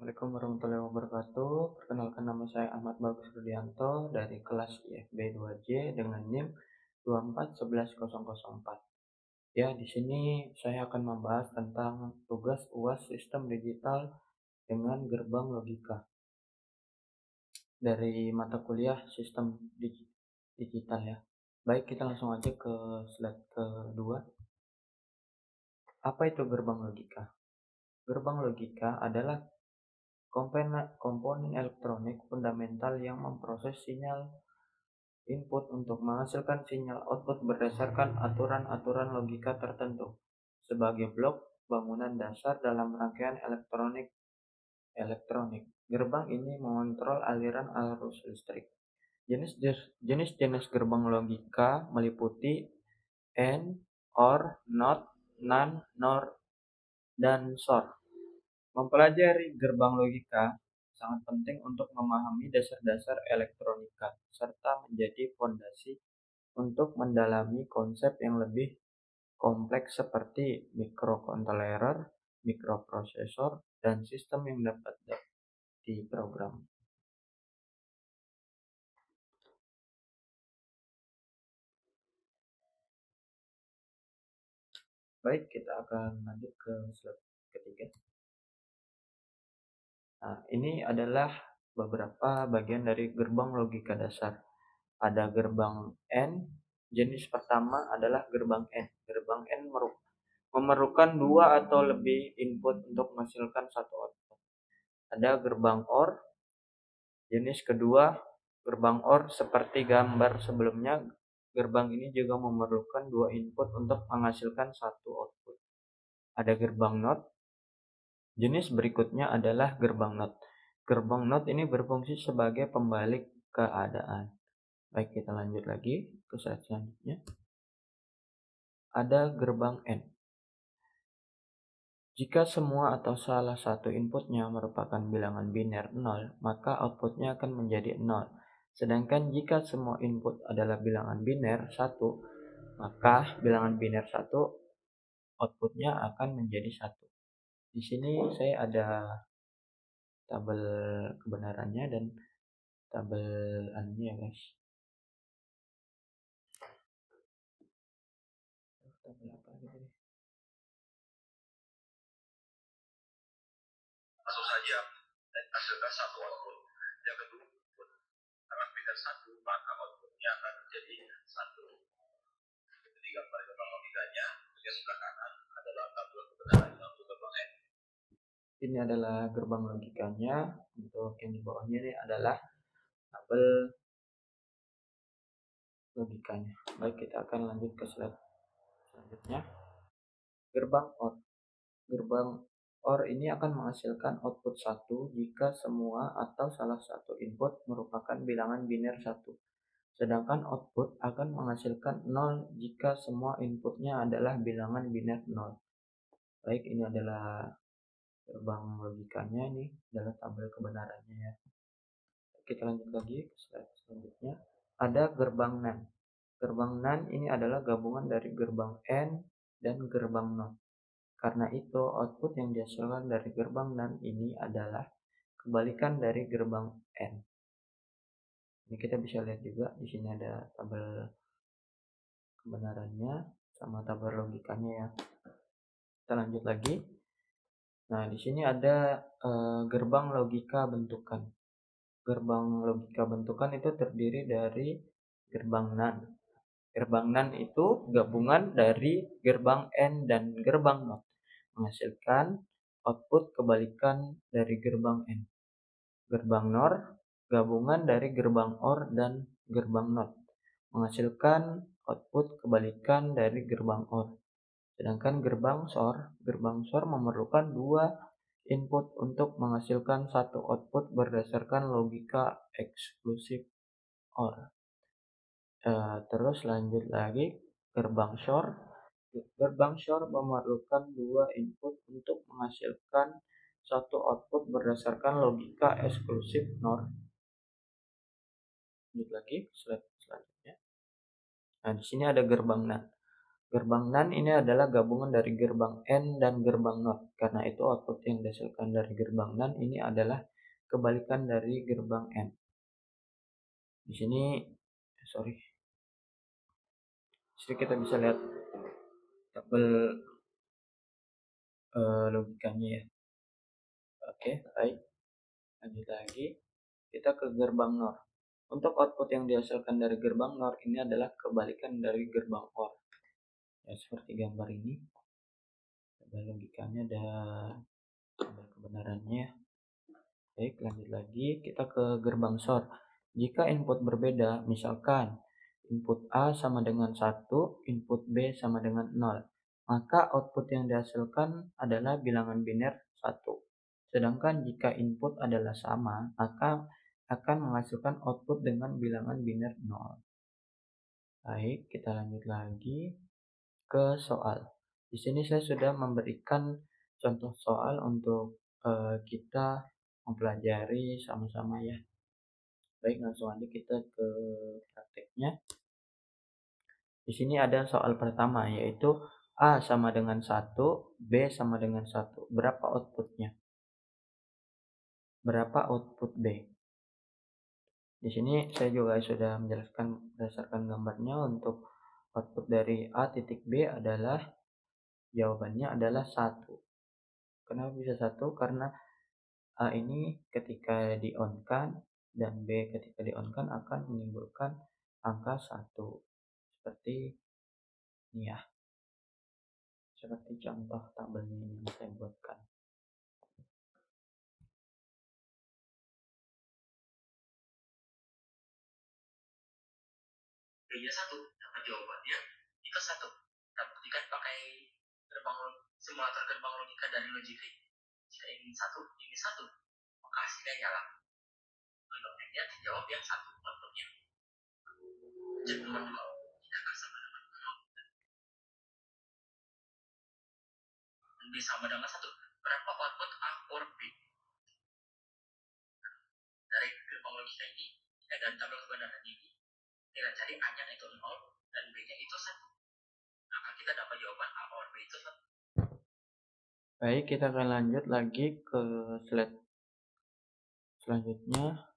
Assalamualaikum warahmatullahi wabarakatuh. Perkenalkan, nama saya Ahmad Bagus Rudianto dari kelas IFB 2J dengan NIM 2411004. Ya, di sini saya akan membahas tentang tugas UAS Sistem Digital dengan gerbang logika dari mata kuliah Sistem Digital ya. Baik, kita langsung aja ke slide kedua. Apa itu gerbang logika? Gerbang logika adalah komponen elektronik fundamental yang memproses sinyal input untuk menghasilkan sinyal output berdasarkan aturan-aturan logika tertentu sebagai blok bangunan dasar dalam rangkaian elektronik. Gerbang ini mengontrol aliran arus listrik. Jenis-jenis gerbang logika meliputi AND, OR, NOT, NAND, NOR, dan SOR. Mempelajari gerbang logika sangat penting untuk memahami dasar-dasar elektronika serta menjadi fondasi untuk mendalami konsep yang lebih kompleks seperti mikrokontroler, mikroprosesor, dan sistem yang dapat diprogram. Baik, kita akan lanjut ke slide ketiga. Nah, ini adalah beberapa bagian dari gerbang logika dasar. Ada gerbang N. Jenis pertama adalah gerbang N. Gerbang N memerlukan dua atau lebih input untuk menghasilkan satu output. Ada gerbang OR. Jenis kedua, gerbang OR seperti gambar sebelumnya. Gerbang ini juga memerlukan dua input untuk menghasilkan satu output. Ada gerbang NOT. Jenis berikutnya adalah gerbang NOT. Gerbang NOT ini berfungsi sebagai pembalik keadaan. Baik, kita lanjut lagi ke slide selanjutnya. Ada gerbang N. Jika semua atau salah satu inputnya merupakan bilangan biner 0, maka outputnya akan menjadi 0. Sedangkan jika semua input adalah bilangan biner 1, maka bilangan biner 1 outputnya akan menjadi 1. Di sini saya ada tabel kebenarannya dan tabel anunya ya guys. Tabel apa gitu deh. Masuk saja dan hasilkan satu output. Yang kedua, karena biner 1, maka outputnya akan menjadi 1. Ketiga kali gerbang logikanya, yang sebelah kanan adalah tabel kebenarannya untuk gerbang N. Ini adalah gerbang logikanya. Untuk yang di bawahnya ini adalah tabel logikanya. Baik, kita akan lanjut ke slide selanjutnya. Gerbang OR. Gerbang OR ini akan menghasilkan output 1 jika semua atau salah satu input merupakan bilangan biner 1. Sedangkan output akan menghasilkan 0 jika semua inputnya adalah bilangan biner 0. Baik, ini adalah gerbang logikanya, ini adalah tabel kebenarannya ya. Kita lanjut lagi ke slide selanjutnya. Ada gerbang NAND. Gerbang NAND ini adalah gabungan dari gerbang N dan gerbang NOT. Karena itu, output yang dihasilkan dari gerbang NAND ini adalah kebalikan dari gerbang N. Ini kita bisa lihat juga, di sini ada tabel kebenarannya sama tabel logikanya ya. Kita lanjut lagi. Nah, di sini ada gerbang logika bentukan. Gerbang logika bentukan itu terdiri dari gerbang NAND. Gerbang NAND itu gabungan dari gerbang N dan gerbang NOT, menghasilkan output kebalikan dari gerbang N. Gerbang NOR gabungan dari gerbang OR dan gerbang NOT, menghasilkan output kebalikan dari gerbang OR. Sedangkan gerbang SOR memerlukan dua input untuk menghasilkan satu output berdasarkan logika eksklusif OR. Terus lanjut lagi, gerbang SOR. Gerbang SOR memerlukan dua input untuk menghasilkan satu output berdasarkan logika eksklusif NOR. Lanjut lagi, slide selanjutnya. Nah, di sini ada gerbang NAND. Gerbang NAND ini adalah gabungan dari gerbang AND dan gerbang NOT. Karena itu output yang dihasilkan dari gerbang NAND ini adalah kebalikan dari gerbang AND. Di sini, kita bisa lihat tabel logikanya ya. Oke, baik. Lanjut lagi, kita ke gerbang NOR. Untuk output yang dihasilkan dari gerbang NOR ini adalah kebalikan dari gerbang OR. Ya, seperti gambar ini. Tabel logikanya dan tabel kebenarannya. Baik, lanjut lagi, kita ke gerbang SOR. Jika input berbeda, misalkan input A sama dengan 1, input B sama dengan 0, maka output yang dihasilkan adalah bilangan biner 1. Sedangkan jika input adalah sama, maka akan menghasilkan output dengan bilangan biner 0. Baik, kita lanjut lagi ke soal. Di sini saya sudah memberikan contoh soal untuk kita mempelajari sama-sama ya. Baik, langsung aja kita ke prakteknya. Di sini ada soal pertama, yaitu A sama dengan 1, B sama dengan 1. Berapa outputnya? Berapa output B? Di sini saya juga sudah menjelaskan berdasarkan gambarnya. Untuk output dari A titik B adalah, jawabannya adalah 1. Kenapa bisa 1? Karena A ini ketika di-on-kan dan B ketika di-on-kan akan menimbulkan angka 1. Seperti ini ya. Seperti contoh tabelnya yang saya buatkan. B-nya 1, dapat jawabannya itu 1. Kita buktikan pakai simulator gerbang logika dari Logic. Jika ini 1, ini 1, maka hasilnya nyala. Jawabannya dijawab yang 1 outputnya. Jadi nomor 2, jika sama dengan 0 dan B sama dengan 1, berapa output A or B? Dari gerbang logika ini, dan tabel kebenaran ini, kita cari A-nya itu 0 dan B-nya itu 1. Maka kita dapat jawaban A or B itu 1. Baik, kita akan lanjut lagi ke slide selanjutnya.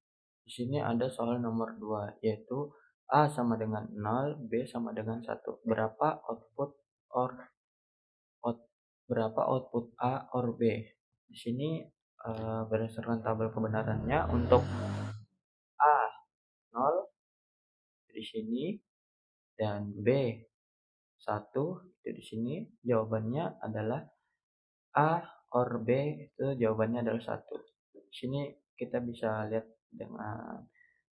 Di sini ada soal nomor 2, yaitu A sama dengan 0, B sama dengan 1. Berapa output A or B? Di sini berdasarkan tabel kebenarannya, untuk A 0 di sini dan B 1 itu di sini, jawabannya adalah A or B, itu jawabannya adalah 1. Di sini kita bisa lihat dengan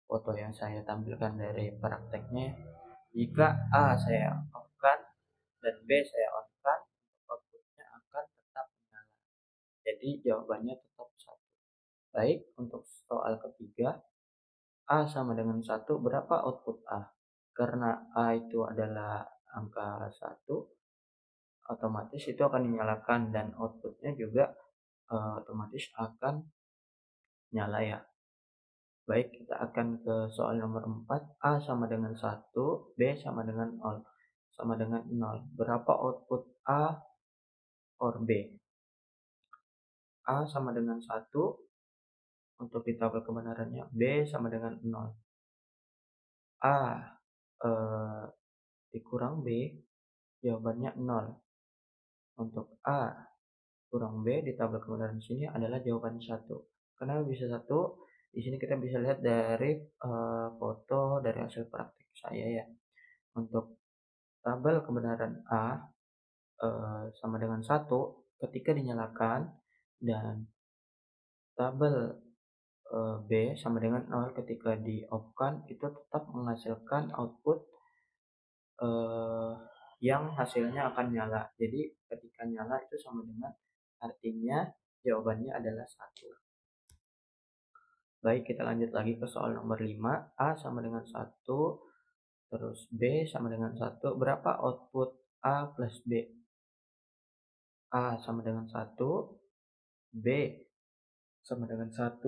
foto yang saya tampilkan dari prakteknya. Jika A saya on-kan dan B saya on-kan, outputnya akan tetap menyala. Jadi jawabannya tetap 1. Baik, untuk soal ketiga, A sama dengan 1, berapa output A? Karena A itu adalah angka 1, otomatis itu akan dinyalakan dan outputnya juga otomatis akan nyala ya. Baik, kita akan ke soal nomor 4. A sama dengan 1, B sama dengan 0. Sama dengan 0. Berapa output A or B? A sama dengan 1, untuk di tabel kebenarannya, B sama dengan 0. A dikurang B, jawabannya 0. Untuk A kurang B di tabel kebenaran sini adalah jawabannya 1. Kenapa bisa 1? Di sini kita bisa lihat dari foto dari hasil praktik saya ya. Untuk tabel kebenaran A sama dengan 1 ketika dinyalakan, dan tabel B sama dengan 0 ketika di off-kan, itu tetap menghasilkan output yang hasilnya akan nyala. Jadi ketika nyala itu sama dengan, artinya jawabannya adalah 1. Baik, kita lanjut lagi ke soal nomor 5. A sama dengan 1, terus B sama dengan 1. Berapa output A plus B? A sama dengan 1, B sama dengan 1,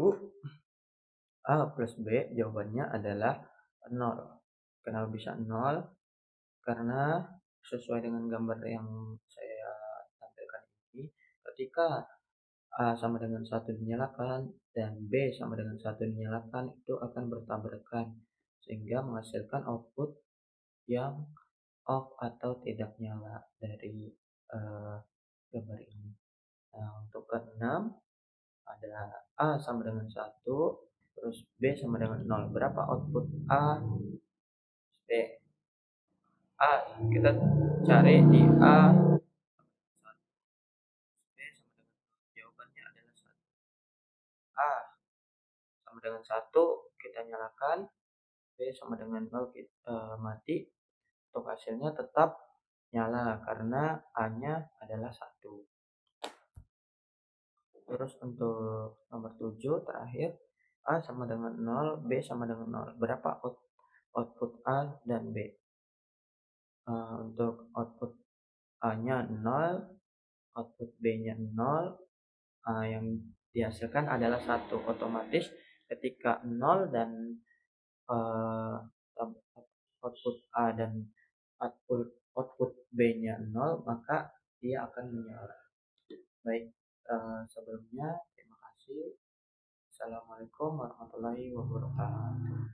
A plus B, jawabannya adalah 0. Kenapa bisa 0? Karena sesuai dengan gambar yang saya tampilkan ini, ketika A sama dengan satu dinyalakan dan B sama dengan satu dinyalakan, itu akan bertabrakan sehingga menghasilkan output yang off atau tidak nyala dari gambar ini. Nah, untuk keenam ada A sama dengan satu, terus B sama dengan nol. Berapa output A, B? A kita cari di A, B sama dengan nol. Jawabannya adalah satu. A sama dengan satu, kita nyalakan. B sama dengan nol, kita mati. Untuk hasilnya tetap nyala karena A-nya adalah satu. Terus untuk nomor 7 terakhir, A sama dengan nol, B sama dengan nol. Berapa output A dan B? Untuk output A-nya nol, output B-nya nol, yang dihasilkan adalah satu. Otomatis ketika nol dan uh, output A dan output B-nya nol, maka dia akan menyala. Baik, sebelumnya terima kasih. Assalamualaikum warahmatullahi wabarakatuh.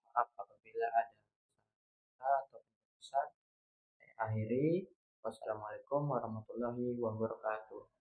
Maaf apabila ada salah atau kesalahan. Saya akhiri. Wassalamualaikum warahmatullahi wabarakatuh.